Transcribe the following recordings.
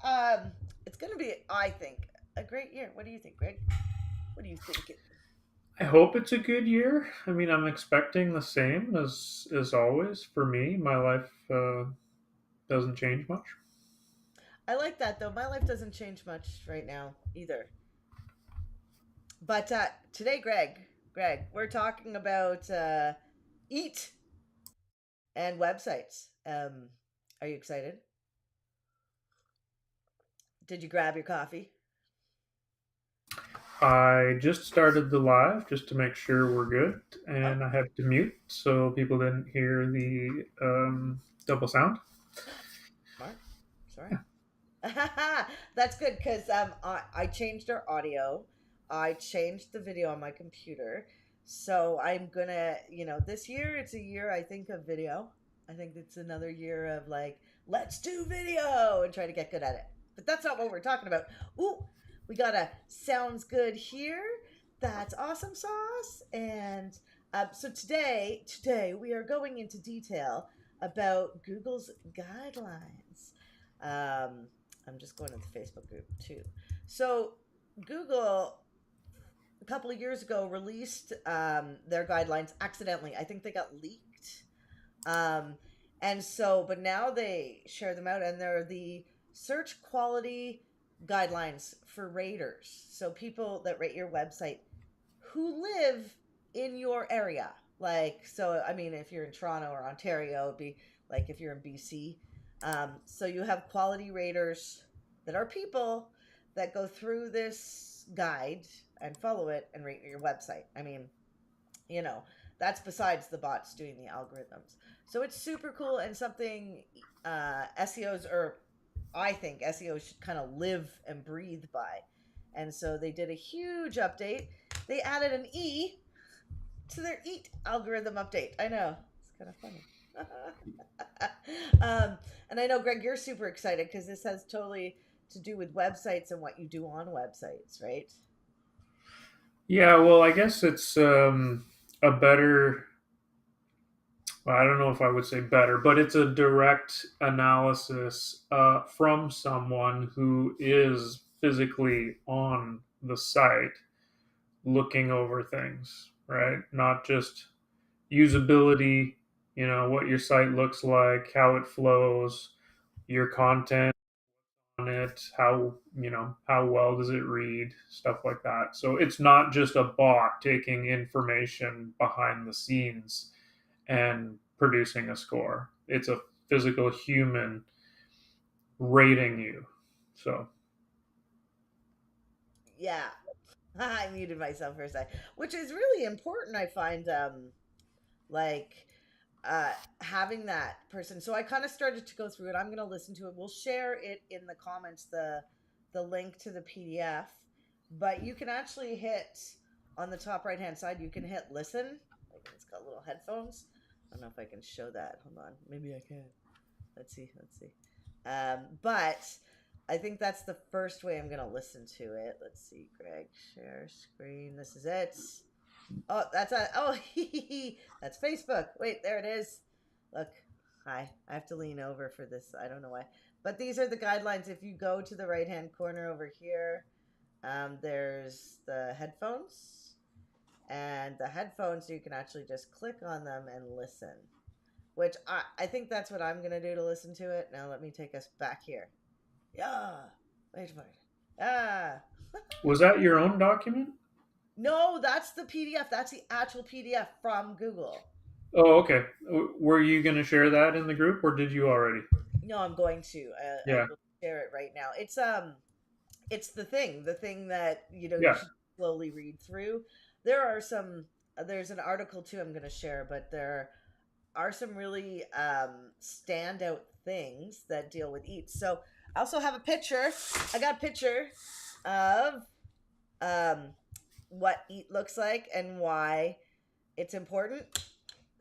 It's going to be, I think, a great year. What do you think, Greg? What do you think? I hope it's a good year. I mean, I'm expecting the same as always. For me, my life doesn't change much. I like that though. My life doesn't change much right now either. But today, Greg, we're talking about eat and websites. Are you excited? Did you grab your coffee? I just started the live just to make sure we're good, Oh, and I had to mute so people didn't hear the double sound. smart. Sorry. Yeah. That's good because I changed our audio. I changed the video on my computer. So I'm gonna, this year it's a year I think of video. I think it's another year of like, let's do video and try to get good at it. But that's not what we're talking about. Ooh, we got a sounds good here. That's awesome sauce. And so today we are going into detail about Google's guidelines. Um, I'm just going to the Facebook group too. So Google a couple of years ago released their guidelines accidentally. I think they got leaked. Um, and so, but now they share them out, and they're the search quality guidelines for raters. So people that rate your website who live in your area. Like, so, I mean, if you're in Toronto or Ontario, it'd be like if you're in BC. So you have quality raters that are people that go through this guide and follow it and rate your website. I mean, you know, that's besides the bots doing the algorithms. So it's super cool and something SEOs, or I think SEOs should kind of live and breathe by. And so they did a huge update. They added an E to their EAT algorithm update. I know. It's kind of funny. And I know, Greg, you're super excited because this has totally to do with websites and what you do on websites, right? Yeah. Well, I guess it's a better. Well, I don't know if I would say better, but it's a direct analysis from someone who is physically on the site looking over things, right? Not just usability, what your site looks like, how it flows, your content on it, how well does it read, stuff like that. So it's not just a bot taking information behind the scenes and producing a score. It's a physical human rating you. So Yeah. I muted myself for a sec, which is really important. I find, like, having that person. So I kind of started to go through it. I'm going to listen to it. We'll share it in the comments, the link to the PDF. But you can actually hit on the top right hand side. You can hit listen. Like it's got little headphones. I don't know if I can show that. Hold on, maybe I can. Let's see. Let's see. But I think that's the first way I'm going to listen to it. Let's see, Greg, share screen. This is it. Oh, that's a oh that's Facebook. Wait, there it is. Look, hi. I have to lean over for this. I don't know why. But these are the guidelines. If you go to the right hand corner over here, there's the headphones. And the headphones, you can actually just click on them and listen. Which I think that's what I'm gonna do to listen to it. Now let me take us back here. Yeah. Wait for it. Ah. was that your own document? No, that's the PDF. That's the actual PDF from Google. Oh, okay. Were you going to share that in the group or did you already? No, I'm going to. I Yeah. will share it right now. It's the thing that you Yeah. should slowly read through. There are some. There's an article too I'm going to share, but there are some really standout things that deal with eats. So I also have a picture. I got a picture of um, what eat looks like and why it's important.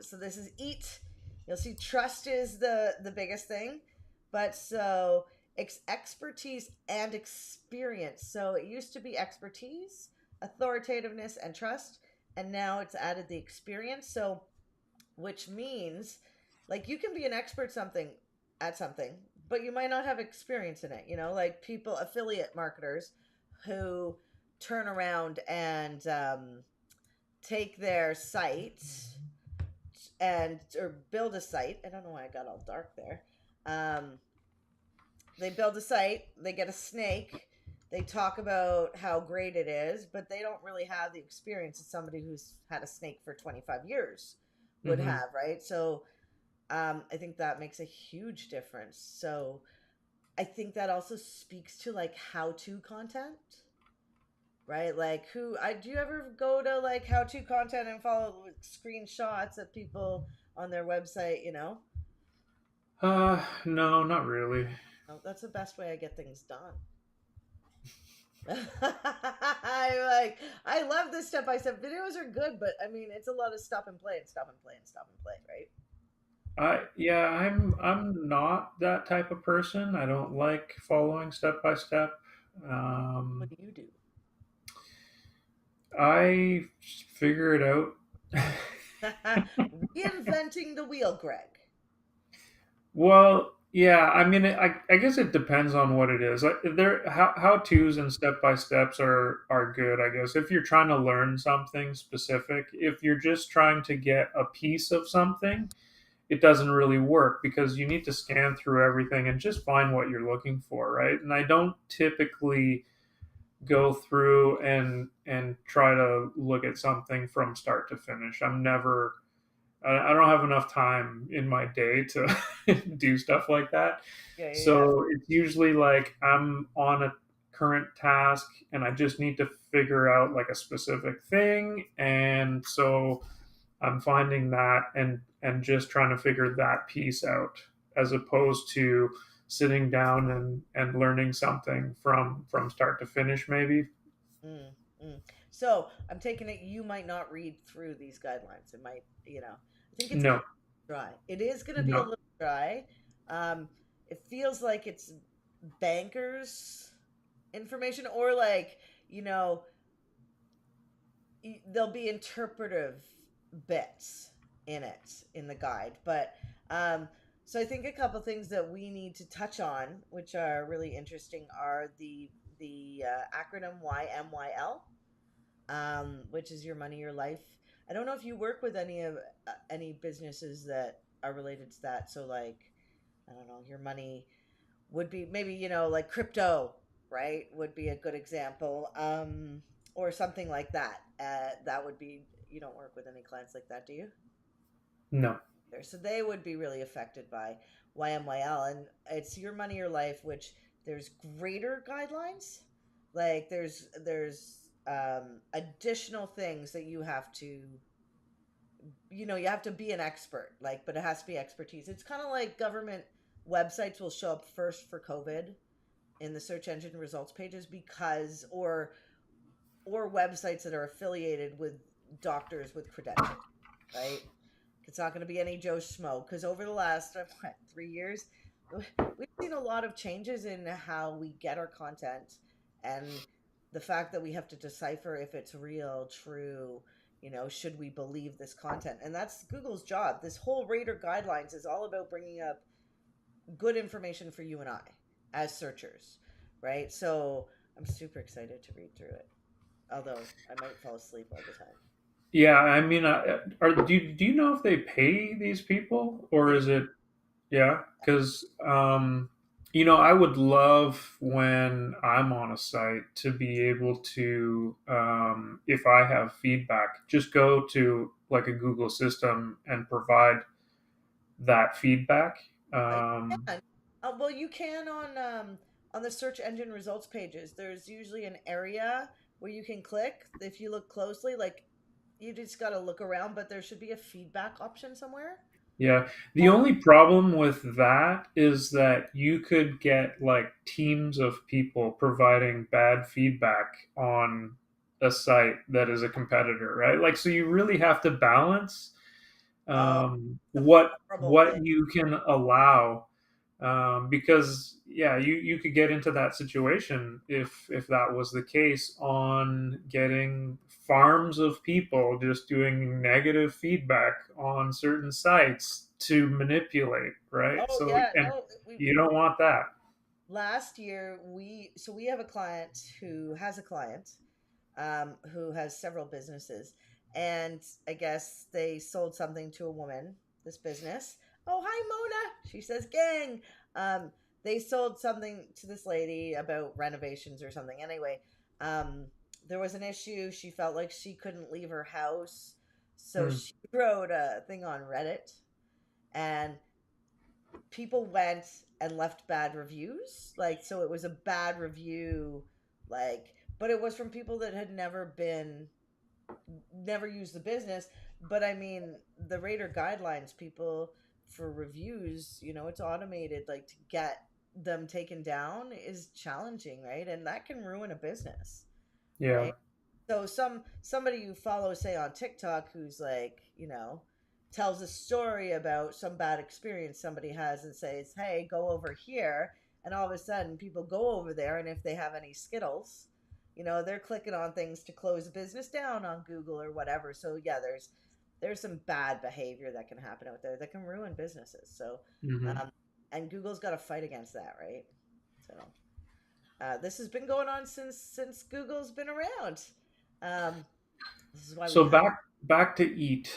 So this is eat. You'll see trust is the biggest thing, but so expertise and experience. So it used to be expertise, authoritativeness, and trust, and now it's added the experience. So which means like you can be an expert something at something, but you might not have experience in it, like people, affiliate marketers who turn around and take their site and or build a site. I don't know why I got all dark there. Um, they build a site, they get a snake, they talk about how great it is, but they don't really have the experience that somebody who's had a snake for 25 years would Mm-hmm. have, right? So I think that makes a huge difference. So I think that also speaks to like how to content, right? Like who I do you ever go to like how to content and follow with screenshots of people on their website? No, not really. Oh, that's the best way I get things done. I love this step by step videos are good, but I mean it's a lot of stop and play and stop and play and stop and play, right? Yeah, I'm not that type of person. I don't like following step by step. What Um, do you do? I figure it out. Reinventing the wheel, Greg. Well, yeah, I mean, I guess it depends on what it is. Like there, how tos and step by steps are good. I guess if you're trying to learn something specific, if you're just trying to get a piece of something, it doesn't really work because you need to scan through everything and just find what you're looking for, right? And I don't typically go through and try to look at something from start to finish. I don't have enough time in my day to do stuff like that. Yeah, yeah, yeah. So it's usually like I'm on a current task and I just need to figure out like a specific thing. And so I'm finding that and just trying to figure that piece out as opposed to sitting down and learning something from start to finish maybe. Mm, mm. So I'm taking it you might not read through these guidelines. It might, I think it's going to No, be dry. It is going to be a no. little dry. Um, it feels like it's bankers information or like, you know, there'll be interpretive bits in it in the guide. But so I think a couple things that we need to touch on, which are really interesting, are the acronym YMYL, which is your money, your life. I don't know if you work with any businesses that are related to that. So like, I don't know, your money would be maybe like crypto, right? Would be a good example, or something like that. That would be. You don't work with any clients like that, do you? No. So they would be really affected by YMYL, and it's your money, your life, which there's greater guidelines. Like there's additional things that you have to be an expert, like, but it has to be expertise. It's kind of like government websites will show up first for COVID in the search engine results pages because or websites that are affiliated with doctors with credentials, right? It's not going to be any Joe Schmo because over the last 3 years, we've seen a lot of changes in how we get our content and the fact that we have to decipher if it's real, true. Should we believe this content? And that's Google's job. This whole Rater guidelines is all about bringing up good information for you and I as searchers, right? So I'm super excited to read through it, although I might fall asleep all the time. Yeah, I mean, do you know if they pay these people or They is it yeah? Because I would love when I'm on a site to be able to, if I have feedback, just go to like a Google system and provide that feedback. You can. Well, you can on the search engine results pages. There's usually an area where you can click. If you look closely, like you just got to look around, but there should be a feedback option somewhere. Yeah. The Um, only problem with that is that you could get like teams of people providing bad feedback on a site that is a competitor, right? Like, so you really have to balance oh, it's a what horrible what thing. you can allow, because yeah, you could get into that situation if that was the case on getting farms of people just doing negative feedback on certain sites to manipulate, right? Oh So yeah, and no, we you don't want that. last year we have a client who has a client who has several businesses, and I guess they sold something to a woman. This business. Oh hi Mona, she says gang. Um, they sold something to this lady about renovations or something. Anyway, um, there was an issue. She felt like she couldn't leave her house, so Hmm. she wrote a thing on Reddit, and people went and left bad reviews. Like, so it was a bad review, like, but it was from people that had never used the business. But I mean, the Raider guidelines, people for reviews, it's automated, like to get them taken down is challenging, right? And that can ruin a business, Yeah. right? So somebody you follow, say on TikTok, who's like, tells a story about some bad experience somebody has and says, "Hey, go over here," and all of a sudden people go over there, and if they have any skittles, they're clicking on things to close a business down on Google or whatever. So yeah, there's some bad behavior that can happen out there that can ruin businesses. So, Hmm. um, and Google's got to fight against that, right? So this has been going on since Google's been around. Um, this is why we So have back to eat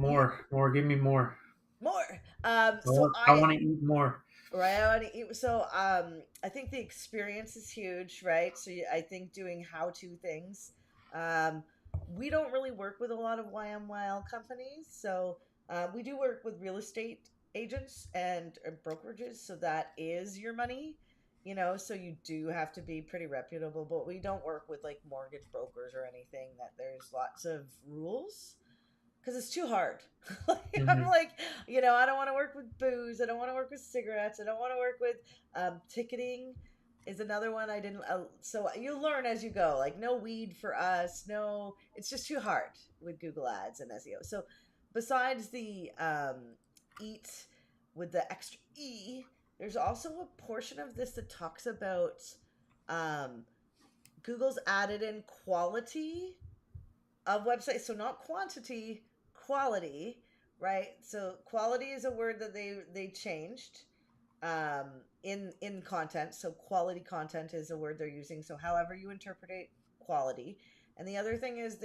eat more. Give me more. more. I So want I want to eat more. right, so I think the experience is huge, right? So I think doing how to things. Um, we don't really work with a lot of YMYL companies, so we do work with real estate agents and brokerages. So that is your money. So you do have to be pretty reputable, but we don't work with like mortgage brokers or anything that there's lots of rules because it's too hard. I'm Hmm. like, I don't want to work with booze. I don't want to work with cigarettes. I don't want to work with ticketing. Is another one I didn't. So you learn as you go. Like no weed for us. No, it's just too hard with Google Ads and SEO. So besides the eat with the extra e, there's also a portion of this that talks about um, Google's added in quality of websites. So not quantity, quality, right? So quality is a word that they changed in content. So quality content is a word they're using. So however you interpret quality. And the other thing is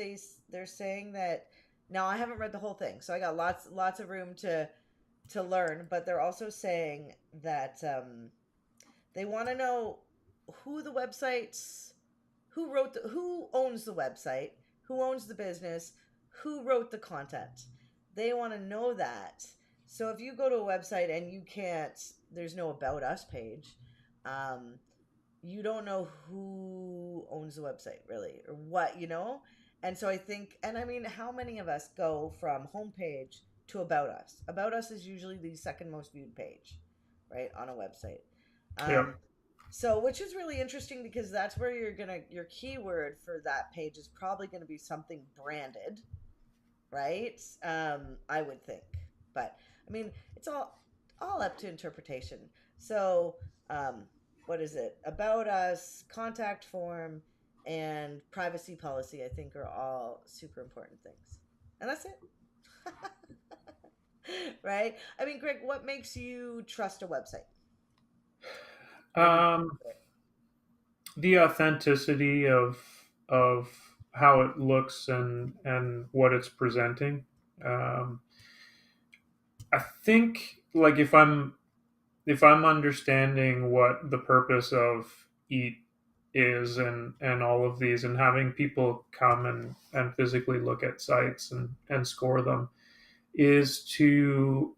they're saying that now I haven't read the whole thing, so I got lots of room to learn. But they're also saying that they want to know who the websites, who owns the website, who owns the business, who wrote the content. They want to know that. So if you go to a website and you can't, there's no about us page. Um, you don't know who owns the website really or what. And so I think, and I mean, how many of us go from homepage to about us? About us is usually the second most viewed page, right, on a website. Yeah. um, so which is really interesting because that's where your keyword for that page is probably gonna be something branded, right? I would think. But I mean, it's all up to interpretation. So, um, what is it? About us, contact form, and privacy policy, I think, are all super important things. And that's it. Right? I mean, Greg, what makes you trust a website when you Um, the authenticity of how it looks and what it's presenting. Um, I think like if I'm understanding what the purpose of eat is and all of these and having people come and physically look at sites and score them is to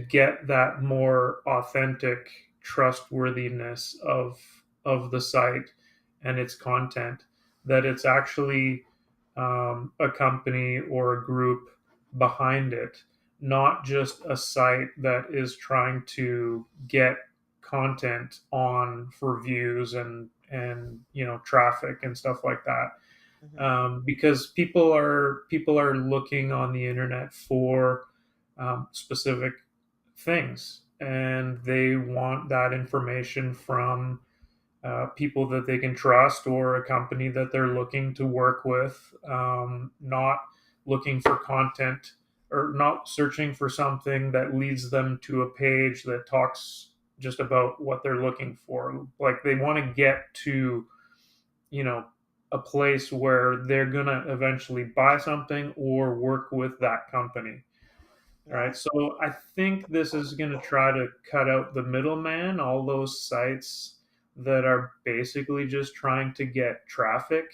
get that more authentic trustworthiness of the site and its content, that it's actually a company or a group behind it, not just a site that is trying to get content on for views and traffic and stuff like that. mm-hmm, Because people are looking on the internet for specific things, and they want that information from people that they can trust or a company that they're looking to work with, not looking for content or not searching for something that leads them to a page that talks just about what they're looking for. Like they want to get to, you know, a place where they're going to eventually buy something or work with that company. All Yeah. right. So I think this is going to try to cut out the middleman, all those sites that are basically just trying to get traffic,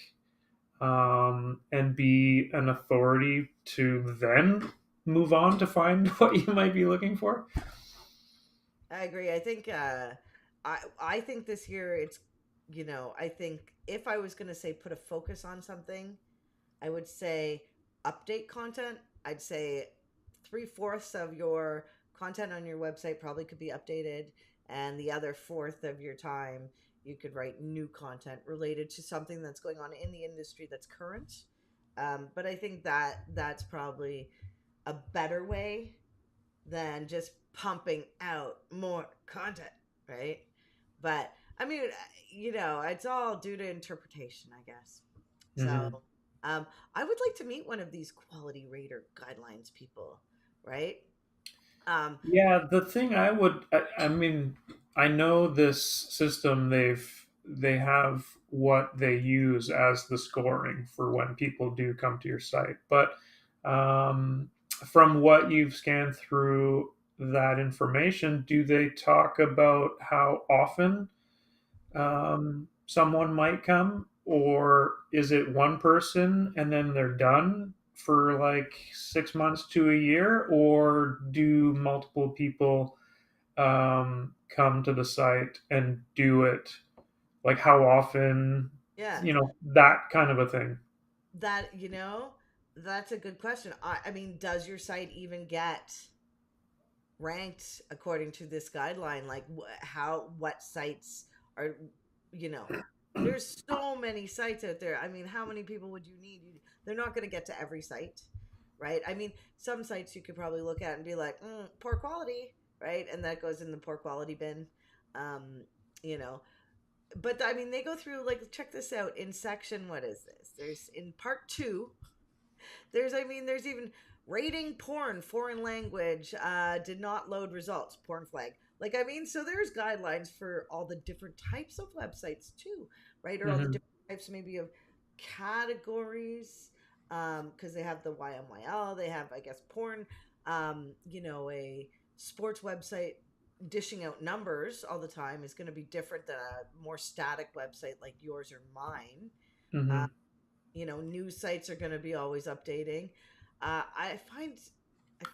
and be an authority to then move on to find what you might be looking for. I agree. I think I think this year it's, I think if I was going to say put a focus on something, I would say update content. I'd say three-fourths of your content on your website probably could be updated, and the other fourth of your time you could write new content related to something that's going on in the industry that's current. But I think that that's probably a better way than just pumping out more content, right? But I mean, it's all due to interpretation, I guess. So, Mm-hmm. um, I would like to meet one of these quality rater guidelines people, right? Um, Yeah, the thing I mean, I know this system. They have what they use as the scoring for when people do come to your site. But from what you've scanned through that information, do they talk about how often someone might come, or is it one person and then they're done for like 6 months to a year, or do multiple people come to the site and do it? Like how often? yeah, That kind of a thing. that that's a good question. I mean, does your site even get ranked according to this guideline? Like what sites are, you know there's so many sites out there. I mean, how many people would you need? They're not going to get to every site, right? I mean, some sites you could probably look at and be like, poor quality, right? And that goes in the poor quality bin. um you know but I mean, they go through, like, check this out in section, what is this, there's in part 2. There's even rating porn foreign language, did not load results, porn flag. Like, I mean, so there's guidelines for all the different types of websites too, right? Or all the Hmm. different types maybe of categories, because they have the YMYL, they have, I guess, porn, a sports website dishing out numbers all the time is going to be different than a more static website like yours or mine. uh, Hmm. News sites are going to be always updating. I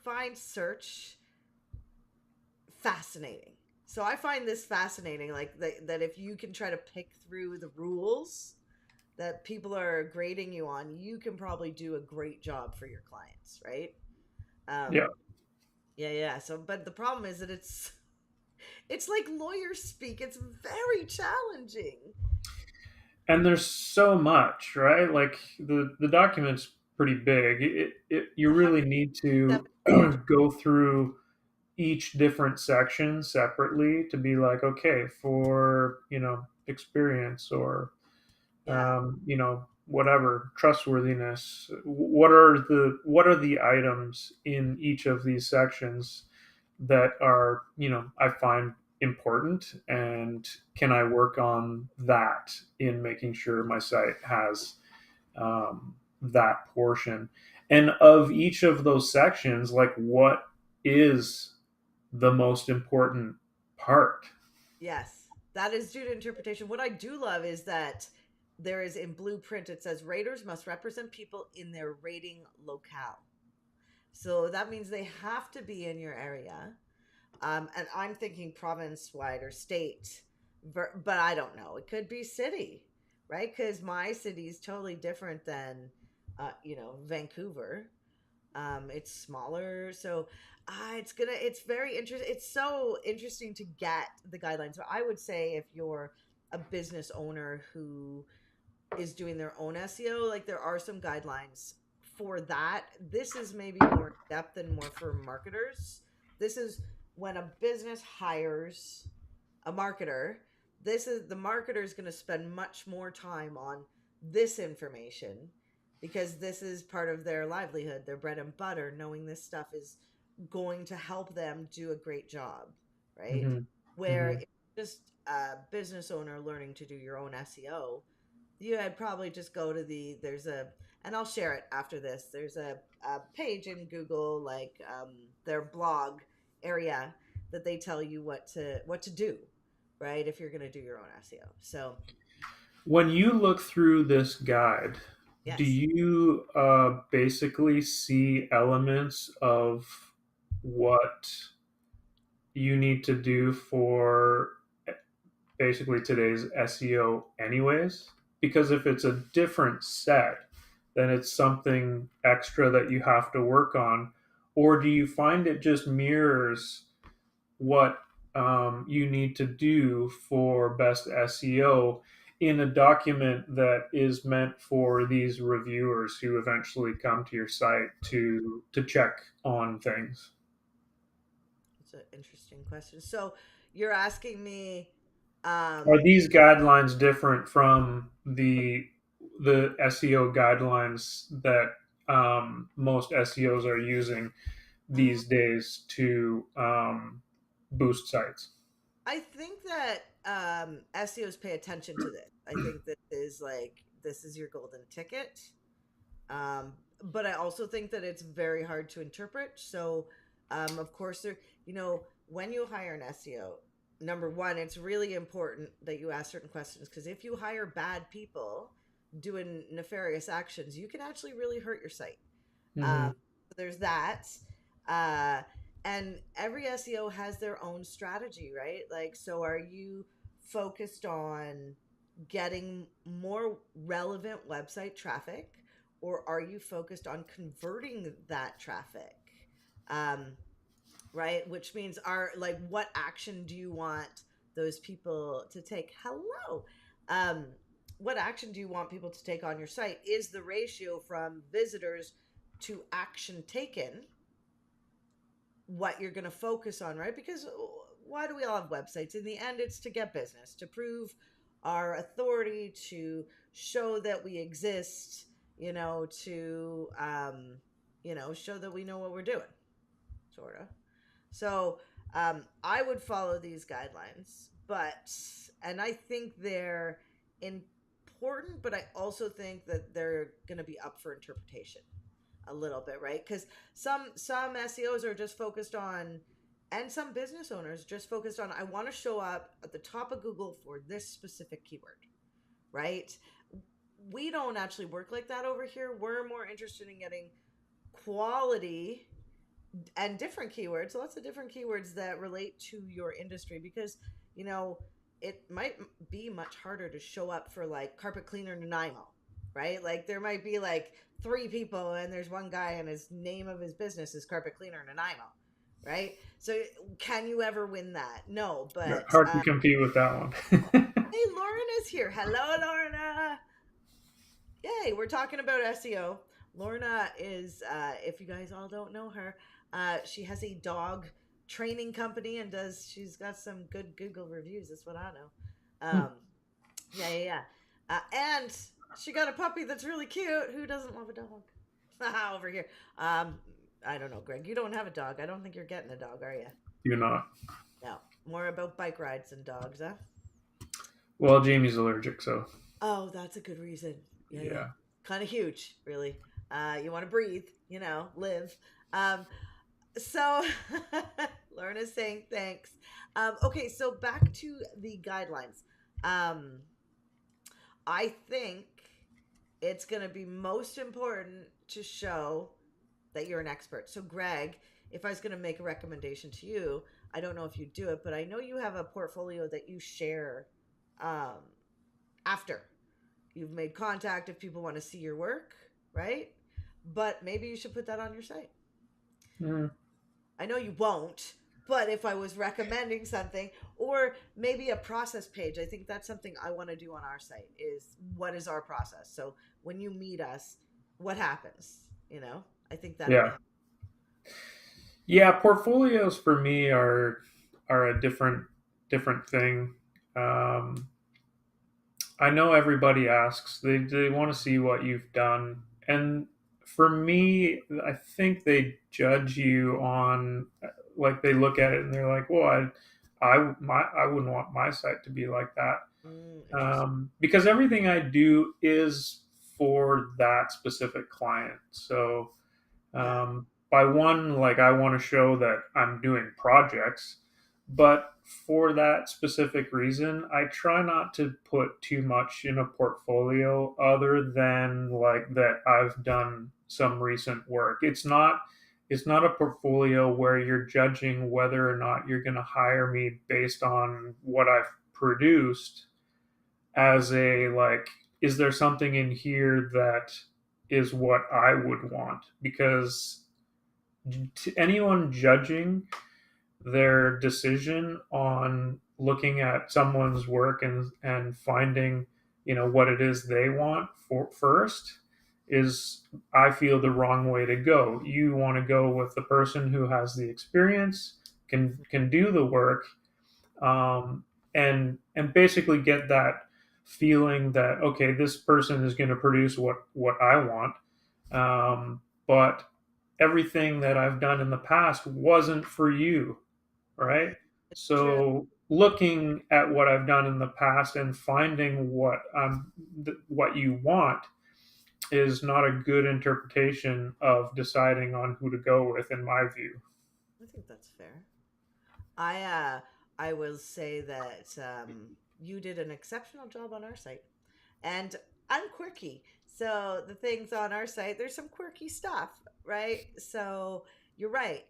find search fascinating. So I find this fascinating, like that if you can try to pick through the rules that people are grading you on, you can probably do a great job for your clients, right? Yeah. Yeah, yeah. So, but the problem is that it's like lawyer speak. It's very challenging. And there's so much, right? Like the document's pretty big. You really need to 170 pages. go through each different section separately to be like, okay, for experience, or Yeah. whatever, trustworthiness, what are the items in each of these sections that are, I find important, and can I work on that in making sure my site has that portion, and of each of those sections, like what is the most important part. Yes, that is due to interpretation. What I do love is that there is in blueprint, it says raters must represent people in their rating locale. So that means they have to be in your area. And I'm thinking province wide or state, but I don't know. It could be city, right? Because my city is totally different than, Vancouver. It's smaller, so it's very interesting. It's so interesting to get the guidelines. So I would say if you're a business owner who is doing their own SEO, like, there are some guidelines for that. This is maybe more in depth and more for marketers. This is when a business hires a marketer. This is the marketer is going to spend much more time on this information, because this is part of their livelihood, their bread and butter, knowing this stuff is going to help them do a great job, right? Hmm. Where Hmm. if you're just a business owner learning to do your own SEO, you I'd probably just go to there's a, and I'll share it after this. There's a page in Google, like their blog area, that they tell you what to do, right? If you're going to do your own SEO. So When you look through this guide, do yes, you basically see elements of what you need to do for basically today's SEO, anyways? Because if it's a different set, then it's something extra that you have to work on. Or do you find it just mirrors what you need to do for best SEO in a document that is meant for these reviewers who eventually come to your site to check on things? it's an interesting question. So you're asking me, Are um, these guidelines different from the SEO guidelines that most SEOs are using these days to boost sites? I think that SEOs pay attention to this. I think this is your golden ticket. Um, but I also think that it's very hard to interpret. So, of course, when you hire an SEO, number one, it's really important that you ask certain questions, because if you hire bad people doing nefarious actions, you can actually really hurt your site. Hmm. Um, so there's that. Uh, and every SEO has their own strategy, right? Like, so are you focused on getting more relevant website traffic, or are you focused on converting that traffic? Um, right? Which means, are like, what action do you want those people to take? Hello. Um, what action do you want people to take on your site? Is the ratio from visitors to action taken what you're going to focus on, right? Because why do we all have websites? In the end, it's to get business, to prove our authority, to show that we exist, to show that we know what we're doing, sort of. So I would follow these guidelines, and I think they're important, but I also think that they're going to be up for interpretation a little bit, right? Because some SEOs are just focused on, and some business owners just focused on, I want to show up at the top of Google for this specific keyword, right? We don't actually work like that over here. We're more interested in getting quality and different keywords, lots of different keywords that relate to your industry, because you know it might be much harder to show up for like carpet cleaner Nanaimo, right? Like there might be like three people and there's one guy and his name of his business is carpet cleaner Nanaimo, right? So can you ever win that? No, but Hard to compete with that one. hey, Lauren is here. Hello, Lorna. Yay, we're talking about SEO. Lorna is, if you guys all don't know her, she has a dog training company and she's got some good Google reviews. That's what I know. Yeah, yeah, yeah. And she got a puppy that's really cute. Who doesn't love a dog? Over here. Um, I don't know, Greg. You don't have a dog. I don't think you're getting a dog, are you? You're not. No. More about bike rides and dogs, huh? Well, Jamie's allergic, so Oh, that's a good reason. Yeah, yeah. yeah. Kind of huge, really. You want to breathe, live. Um, so Lorna's saying thanks. Okay, so back to the guidelines. Um, I think it's going to be most important to show that you're an expert. So, Greg, if I was going to make a recommendation to you, I don't know if you do it, but I know you have a portfolio that you share um, after you've made contact if people want to see your work, right? But maybe you should put that on your site. Mm. I know you won't, but if I was recommending something, or maybe a process page, I think that's something I want to do on our site, is what is our process? So when you meet us, what happens? I think that'd be Yeah. Yeah, portfolios for me are a different thing. Um, I know everybody asks, they want to see what you've done, And for me, I think they judge you on, like, they look at it and they're like, well, I wouldn't want my site to be like that. Interesting. Because everything I do is for that specific client. So Yeah. by one, like, I want to show that I'm doing projects, but for that specific reason, I try not to put too much in a portfolio other than like that I've done some recent work. It's not a portfolio where you're judging whether or not you're going to hire me based on what I've produced, as a, like, is there something in here that is what I would want? Because to anyone judging their decision on looking at someone's work and finding, what it is they want for first, is, I feel, the wrong way to go. You want to go with the person who has the experience, can do the work, and basically get that feeling that, okay, this person is going to produce what I want. But everything that I've done in the past wasn't for you, Yeah. right? It's true. So looking at what I've done in the past and finding what you want is not a good interpretation of deciding on who to go with, in my view. I think that's fair. I uh I will say that you did an exceptional job on our site. And I'm quirky. So the things on our site, there's some quirky stuff, right? So you're right.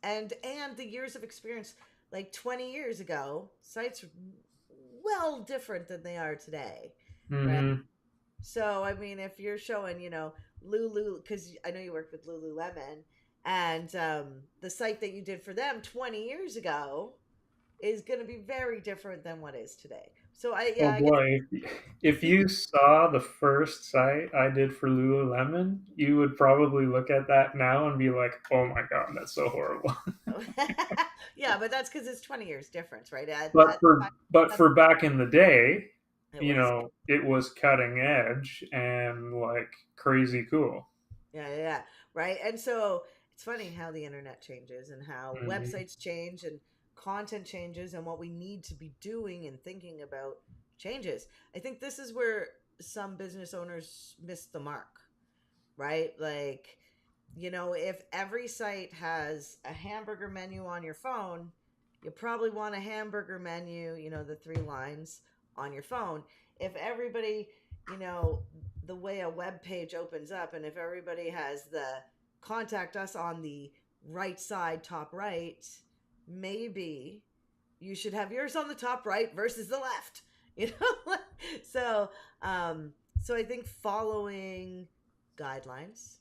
And the years of experience, like 20 years ago, sites were well different than they are today, right? Mm-hmm. So I mean, if you're showing, Lulu, because I know you worked with Lululemon, and the site that you did for them 20 years ago is going to be very different than what is today. So Oh I get. boy, if you saw the first site I did for Lululemon, you would probably look at that now and be like, "Oh my god, that's so horrible." Yeah, but that's because it's 20 years difference, right? But for back in the day, It was. it was cutting edge and like crazy cool. Yeah, right. And so it's funny how the internet changes and how Hmm. websites change and content changes and what we need to be doing and thinking about changes. I think this is where some business owners miss the mark, right? Like, if every site has a hamburger menu on your phone, you probably want a hamburger menu, the three lines on your phone. If everybody, you know, the way a web page opens up, and if everybody has the contact us on the right side, top right, maybe you should have yours on the top right versus the left. You know, so so I think following guidelines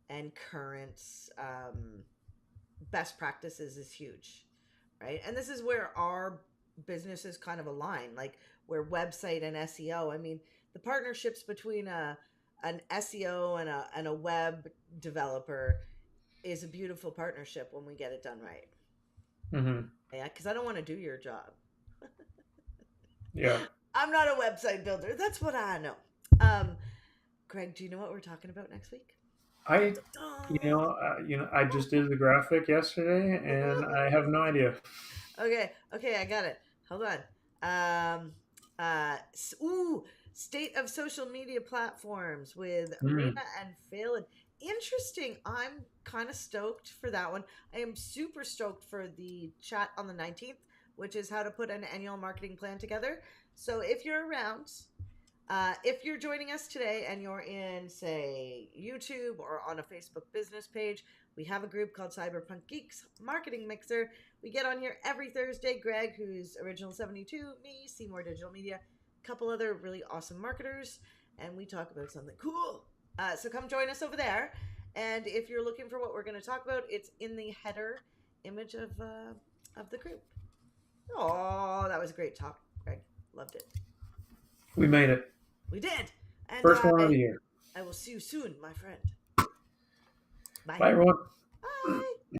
and current best practices is huge, right? And this is where our businesses kind of align, like where website and SEO. I mean, the partnerships between an SEO and a web developer is a beautiful partnership when we get it done right. Hmm. Yeah, because I don't want to do your job. Yeah, I'm not a website builder. That's what I know. Um, Greg, do you know what we're talking about next week? Dun, I, dun, dun. I just did the graphic yesterday, and I have no idea. Okay, I got it. Hold on. Um, state of social media platforms with Mm. Rena and Phil. And interesting. I'm kind of stoked for that one. I am super stoked for the chat on the 19th, which is how to put an annual marketing plan together. So if you're around, if you're joining us today and you're in, say, YouTube or on a Facebook business page, we have a group called Cyberpunk Geeks Marketing Mixer. We get on here every Thursday. Greg, who's Original 72, me, Seymour Digital Media, a couple other really awesome marketers, and we talk about something cool. So come join us over there. And if you're looking for what we're going to talk about, it's in the header image of the group. Oh, that was a great talk, Greg. Loved it. We made it. We did. And First one of the year. I will see you soon, my friend. Bye, Bye. everyone. Bye.